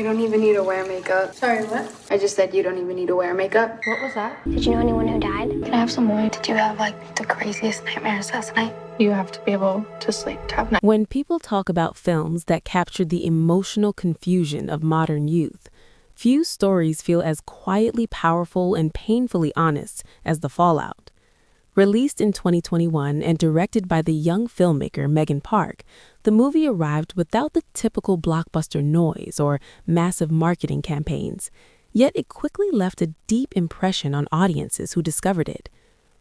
You don't even need to wear makeup. Sorry, what? I just said you don't even need to wear makeup. What was that? Did you know anyone who died? Can I have some more? Did you have, the craziest nightmares last night? You have to be able to sleep to have night. When people talk about films that captured the emotional confusion of modern youth, few stories feel as quietly powerful and painfully honest as The Fallout. Released in 2021 and directed by the young filmmaker Megan Park, the movie arrived without the typical blockbuster noise or massive marketing campaigns, yet it quickly left a deep impression on audiences who discovered it.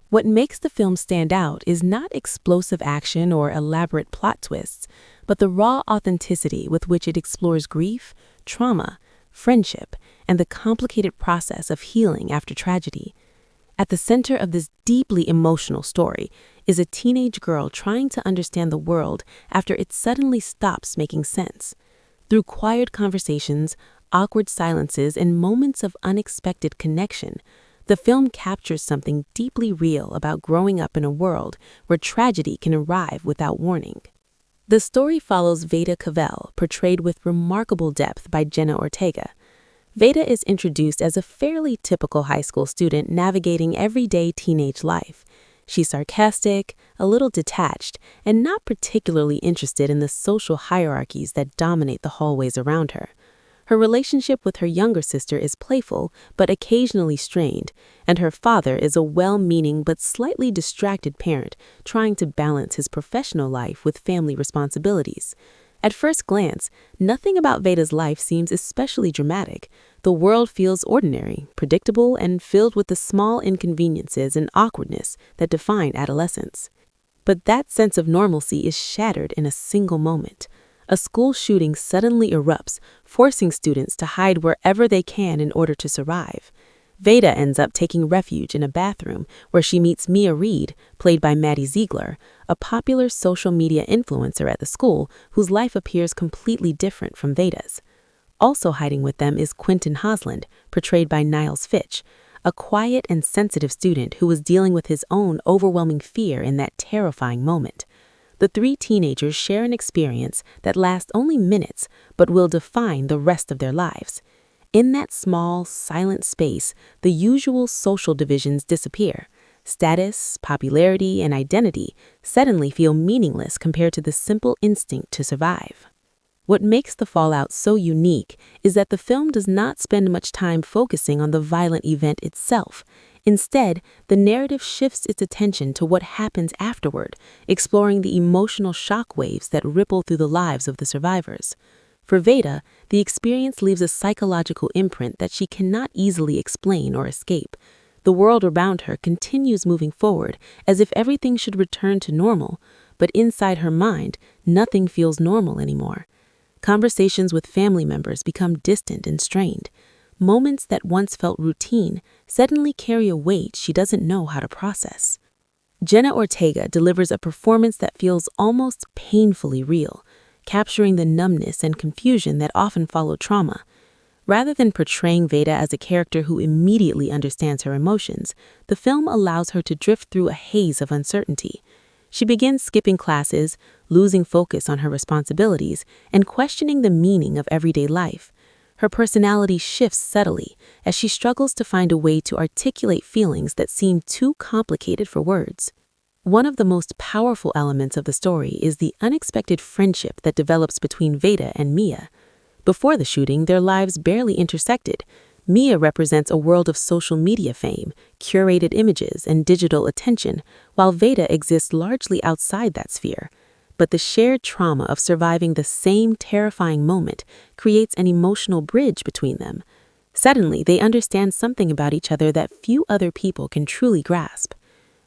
What makes the film stand out is not explosive action or elaborate plot twists, but the raw authenticity with which it explores grief, trauma, friendship, and the complicated process of healing after tragedy. At the center of this deeply emotional story is a teenage girl trying to understand the world after it suddenly stops making sense. Through quiet conversations, awkward silences, and moments of unexpected connection, the film captures something deeply real about growing up in a world where tragedy can arrive without warning. The story follows Vada Cavell, portrayed with remarkable depth by Jenna Ortega. Vada is introduced as a fairly typical high school student navigating everyday teenage life. She's sarcastic, a little detached, and not particularly interested in the social hierarchies that dominate the hallways around her. Her relationship with her younger sister is playful but occasionally strained, and her father is a well-meaning but slightly distracted parent trying to balance his professional life with family responsibilities. At first glance, nothing about Vada's life seems especially dramatic. The world feels ordinary, predictable, and filled with the small inconveniences and awkwardness that define adolescence. But that sense of normalcy is shattered in a single moment. A school shooting suddenly erupts, forcing students to hide wherever they can in order to survive. Vada ends up taking refuge in a bathroom where she meets Mia Reed, played by Maddie Ziegler, a popular social media influencer at the school whose life appears completely different from Vada's. Also hiding with them is Quentin Hosland, portrayed by Niles Fitch, a quiet and sensitive student who was dealing with his own overwhelming fear in that terrifying moment. The three teenagers share an experience that lasts only minutes but will define the rest of their lives. In that small, silent space, the usual social divisions disappear. Status, popularity, and identity suddenly feel meaningless compared to the simple instinct to survive. What makes The Fallout so unique is that the film does not spend much time focusing on the violent event itself. Instead, the narrative shifts its attention to what happens afterward, exploring the emotional shockwaves that ripple through the lives of the survivors. For Vada, the experience leaves a psychological imprint that she cannot easily explain or escape. The world around her continues moving forward as if everything should return to normal, but inside her mind, nothing feels normal anymore. Conversations with family members become distant and strained. Moments that once felt routine suddenly carry a weight she doesn't know how to process. Jenna Ortega delivers a performance that feels almost painfully real, capturing the numbness and confusion that often follow trauma. Rather than portraying Vada as a character who immediately understands her emotions, the film allows her to drift through a haze of uncertainty. She begins skipping classes, losing focus on her responsibilities, and questioning the meaning of everyday life. Her personality shifts subtly as she struggles to find a way to articulate feelings that seem too complicated for words. One of the most powerful elements of the story is the unexpected friendship that develops between Vada and Mia. Before the shooting, their lives barely intersected. Mia represents a world of social media fame, curated images, and digital attention, while Vada exists largely outside that sphere. But the shared trauma of surviving the same terrifying moment creates an emotional bridge between them. Suddenly, they understand something about each other that few other people can truly grasp.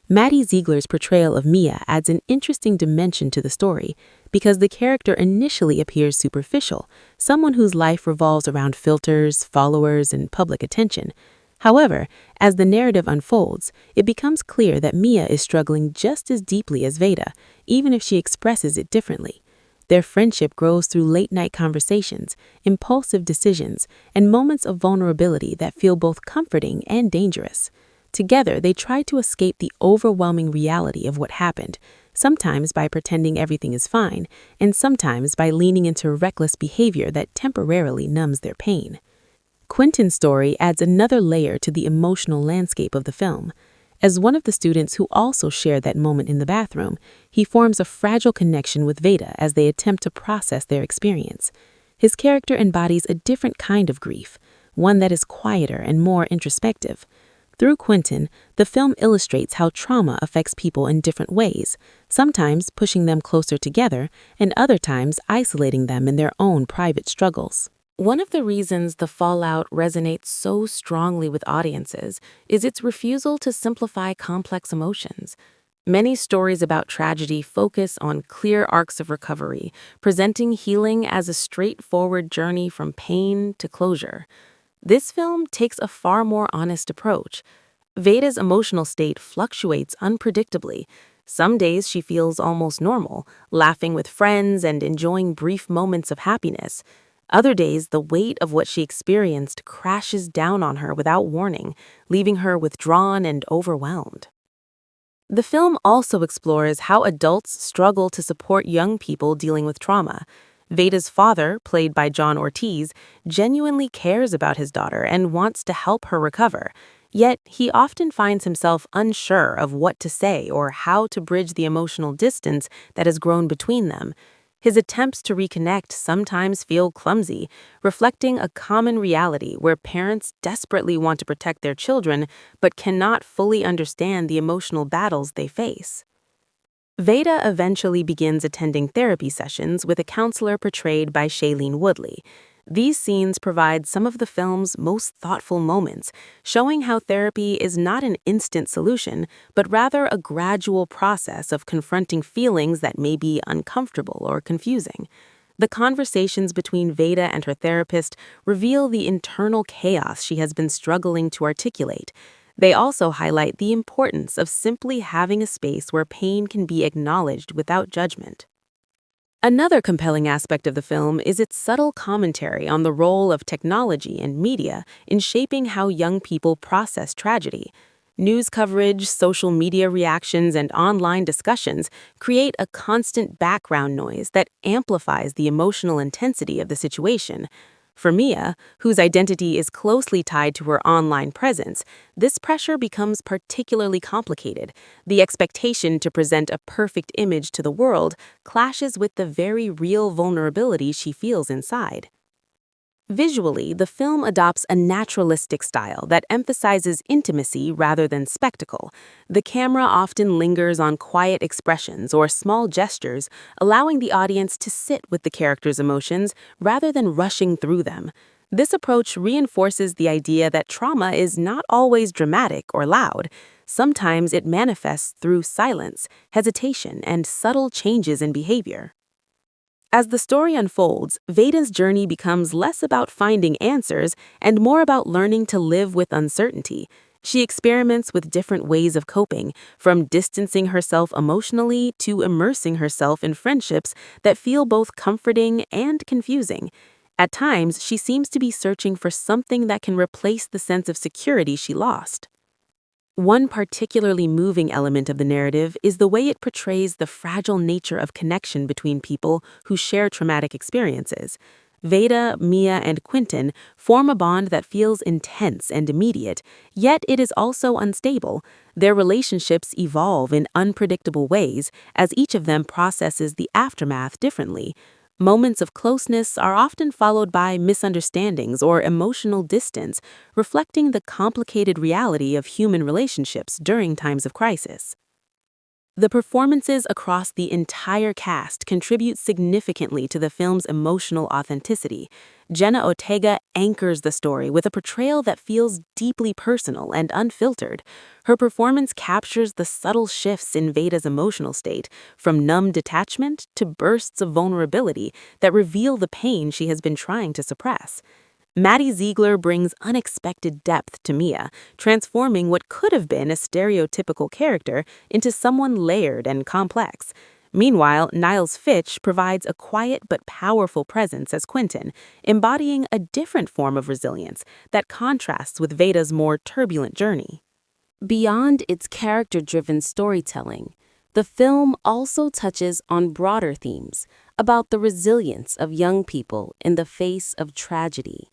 Maddie Ziegler's portrayal of Mia adds an interesting dimension to the story because the character initially appears superficial, someone whose life revolves around filters, followers, and public attention. However, as the narrative unfolds, it becomes clear that Mia is struggling just as deeply as Vada, even if she expresses it differently. Their friendship grows through late-night conversations, impulsive decisions, and moments of vulnerability that feel both comforting and dangerous. Together, they try to escape the overwhelming reality of what happened, sometimes by pretending everything is fine, and sometimes by leaning into reckless behavior that temporarily numbs their pain. Quentin's story adds another layer to the emotional landscape of the film. As one of the students who also shared that moment in the bathroom, he forms a fragile connection with Vada as they attempt to process their experience. His character embodies a different kind of grief, one that is quieter and more introspective. Through Quentin, the film illustrates how trauma affects people in different ways, sometimes pushing them closer together and other times isolating them in their own private struggles. One of the reasons The Fallout resonates so strongly with audiences is its refusal to simplify complex emotions. Many stories about tragedy focus on clear arcs of recovery, presenting healing as a straightforward journey from pain to closure. This film takes a far more honest approach. Vada's emotional state fluctuates unpredictably. Some days she feels almost normal, laughing with friends and enjoying brief moments of happiness. Other days, the weight of what she experienced crashes down on her without warning, leaving her withdrawn and overwhelmed. The film also explores how adults struggle to support young people dealing with trauma. Vada's father, played by John Ortiz, genuinely cares about his daughter and wants to help her recover. Yet, he often finds himself unsure of what to say or how to bridge the emotional distance that has grown between them. His attempts to reconnect sometimes feel clumsy, reflecting a common reality where parents desperately want to protect their children but cannot fully understand the emotional battles they face. Vada eventually begins attending therapy sessions with a counselor portrayed by Shailene Woodley. These scenes provide some of the film's most thoughtful moments, showing how therapy is not an instant solution, but rather a gradual process of confronting feelings that may be uncomfortable or confusing. The conversations between Vada and her therapist reveal the internal chaos she has been struggling to articulate. They also highlight the importance of simply having a space where pain can be acknowledged without judgment. Another compelling aspect of the film is its subtle commentary on the role of technology and media in shaping how young people process tragedy. News coverage, social media reactions, and online discussions create a constant background noise that amplifies the emotional intensity of the situation. For Mia, whose identity is closely tied to her online presence, this pressure becomes particularly complicated. The expectation to present a perfect image to the world clashes with the very real vulnerability she feels inside. Visually, the film adopts a naturalistic style that emphasizes intimacy rather than spectacle. The camera often lingers on quiet expressions or small gestures, allowing the audience to sit with the characters' emotions rather than rushing through them. This approach reinforces the idea that trauma is not always dramatic or loud. Sometimes it manifests through silence, hesitation, and subtle changes in behavior. As the story unfolds, Vada's journey becomes less about finding answers and more about learning to live with uncertainty. She experiments with different ways of coping, from distancing herself emotionally to immersing herself in friendships that feel both comforting and confusing. At times, she seems to be searching for something that can replace the sense of security she lost. One particularly moving element of the narrative is the way it portrays the fragile nature of connection between people who share traumatic experiences. Vada, Mia, and Quentin form a bond that feels intense and immediate, yet it is also unstable. Their relationships evolve in unpredictable ways as each of them processes the aftermath differently. Moments of closeness are often followed by misunderstandings or emotional distance, reflecting the complicated reality of human relationships during times of crisis. The performances across the entire cast contribute significantly to the film's emotional authenticity. Jenna Ortega anchors the story with a portrayal that feels deeply personal and unfiltered. Her performance captures the subtle shifts in Vada's emotional state, from numb detachment to bursts of vulnerability that reveal the pain she has been trying to suppress. Maddie Ziegler brings unexpected depth to Mia, transforming what could have been a stereotypical character into someone layered and complex. Meanwhile, Niles Fitch provides a quiet but powerful presence as Quentin, embodying a different form of resilience that contrasts with Vada's more turbulent journey. Beyond its character-driven storytelling, The film also touches on broader themes about the resilience of young people in the face of tragedy.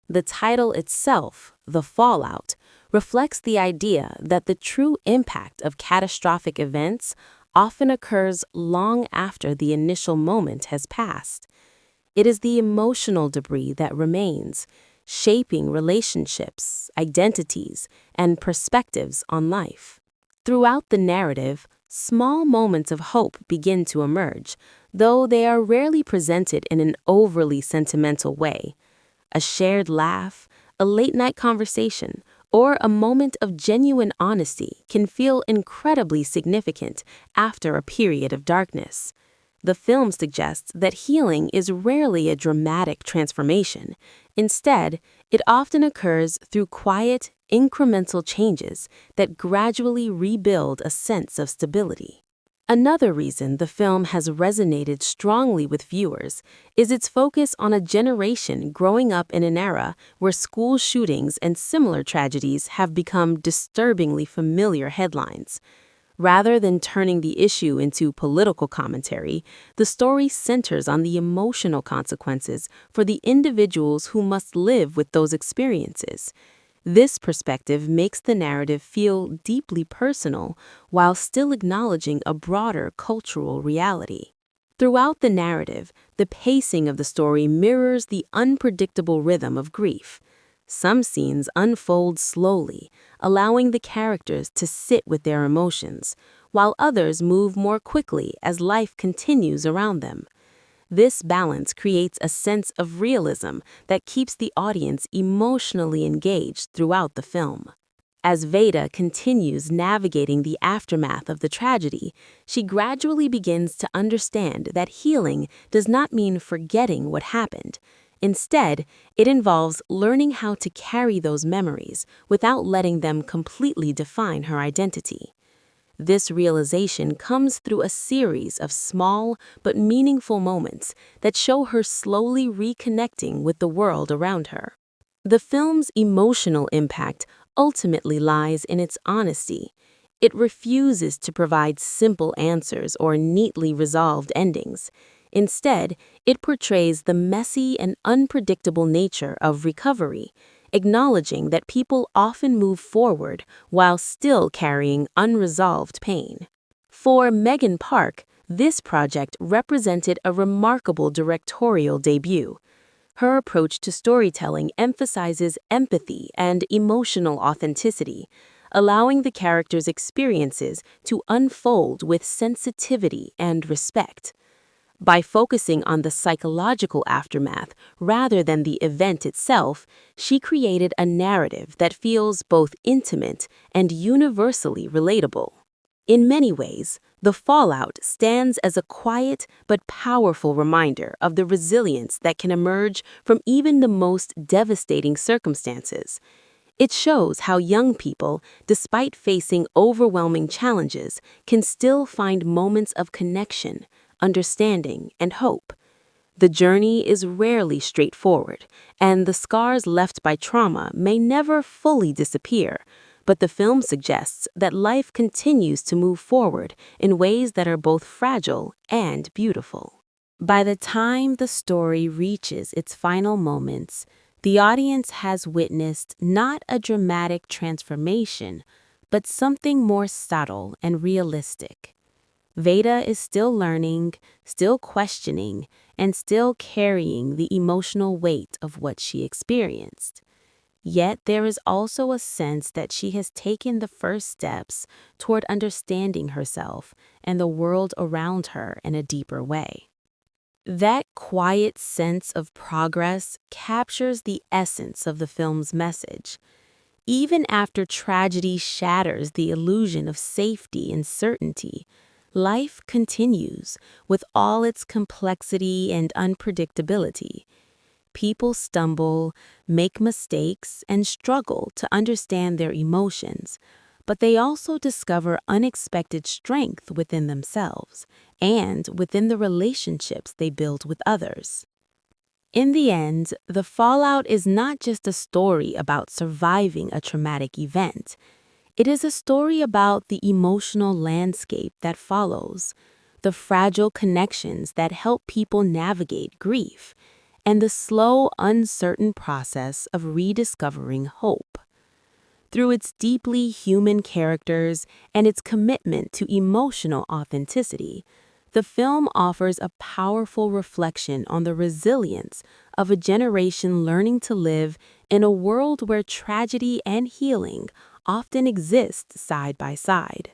The title itself, The Fallout, reflects the idea that the true impact of catastrophic events often occurs long after the initial moment has passed. It is the emotional debris that remains, shaping relationships, identities, and perspectives on life. Throughout the narrative, small moments of hope begin to emerge, though they are rarely presented in an overly sentimental way. A shared laugh, a late-night conversation, or a moment of genuine honesty can feel incredibly significant after a period of darkness. The film suggests that healing is rarely a dramatic transformation. Instead, it often occurs through quiet, incremental changes that gradually rebuild a sense of stability. Another reason the film has resonated strongly with viewers is its focus on a generation growing up in an era where school shootings and similar tragedies have become disturbingly familiar headlines. Rather than turning the issue into political commentary, the story centers on the emotional consequences for the individuals who must live with those experiences. This perspective makes the narrative feel deeply personal while still acknowledging a broader cultural reality. Throughout the narrative, the pacing of the story mirrors the unpredictable rhythm of grief. Some scenes unfold slowly, allowing the characters to sit with their emotions, while others move more quickly as life continues around them. This balance creates a sense of realism that keeps the audience emotionally engaged throughout the film. As Vada continues navigating the aftermath of the tragedy, she gradually begins to understand that healing does not mean forgetting what happened. Instead, it involves learning how to carry those memories without letting them completely define her identity. This realization comes through a series of small but meaningful moments that show her slowly reconnecting with the world around her. The film's emotional impact ultimately lies in its honesty. It refuses to provide simple answers or neatly resolved endings. Instead, it portrays the messy and unpredictable nature of recovery, acknowledging that people often move forward while still carrying unresolved pain. For Megan Park, this project represented a remarkable directorial debut. Her approach to storytelling emphasizes empathy and emotional authenticity, allowing the characters' experiences to unfold with sensitivity and respect. By focusing on the psychological aftermath rather than the event itself, she created a narrative that feels both intimate and universally relatable. In many ways, The Fallout stands as a quiet but powerful reminder of the resilience that can emerge from even the most devastating circumstances. It shows how young people, despite facing overwhelming challenges, can still find moments of connection, understanding, and hope. The journey is rarely straightforward, and the scars left by trauma may never fully disappear, but the film suggests that life continues to move forward in ways that are both fragile and beautiful. By the time the story reaches its final moments, the audience has witnessed not a dramatic transformation, but something more subtle and realistic. Vada is still learning, still questioning, and still carrying the emotional weight of what she experienced. Yet there is also a sense that she has taken the first steps toward understanding herself and the world around her in a deeper way. That quiet sense of progress captures the essence of the film's message. Even after tragedy shatters the illusion of safety and certainty, life continues with all its complexity and unpredictability. People stumble, make mistakes, and struggle to understand their emotions, but they also discover unexpected strength within themselves and within the relationships they build with others. In the end, The Fallout is not just a story about surviving a traumatic event. It is a story about the emotional landscape that follows, the fragile connections that help people navigate grief, and the slow, uncertain process of rediscovering hope. Through its deeply human characters and its commitment to emotional authenticity, the film offers a powerful reflection on the resilience of a generation learning to live in a world where tragedy and healing often exist side by side.